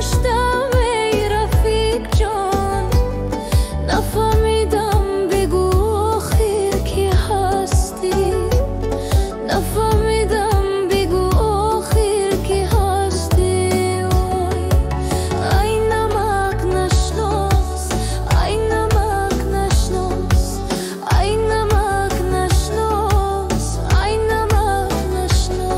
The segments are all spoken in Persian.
کشتم ای رفیق جان، نفهمیدم بگو آخر کی هستی، نفهمیدم بگو آخر کی هستی. ای نمک نشناس، ای نمک نشناس، ای نمک نشناس، ای نمک نشناس.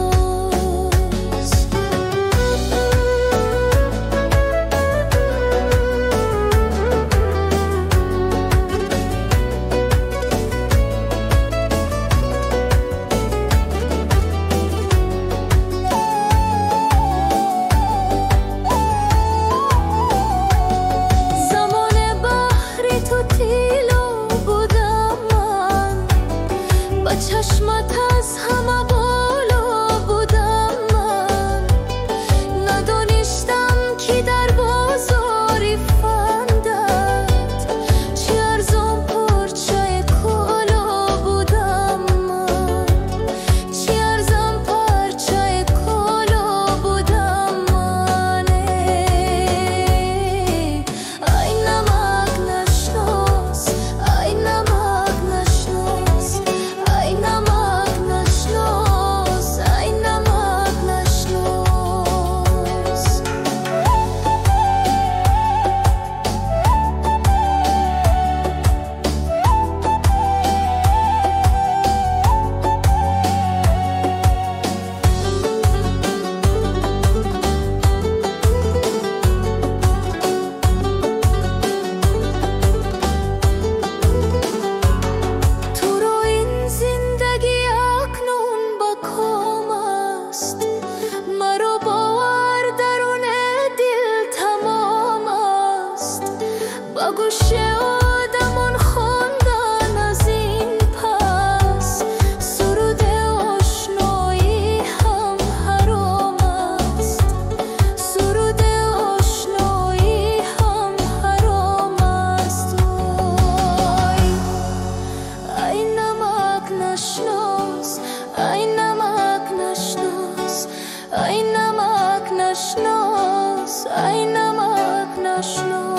زمان بحری تو تیلو بودم من، با چشمت از همه بالا بودم من، ندانستم که در بازاری فندت چه ارزان پرچه کالا بودم من، چه ارزان پرچه کالا بودم من. ای نمک نشناس، ای نمک نشناس، ای نمک نشناس، ای نمک نشناس. تو رو این زندگی اکنون با کام است، مرا باور درون دل تمام است. با گوش آدمان خواندن از این پس، سرود آشنایی هم حرام است، سرود آشنایی هم حرام است. ای نمک نشناس، ای نمک نشناس، ای نمک نشناس، ای نمک نشناس.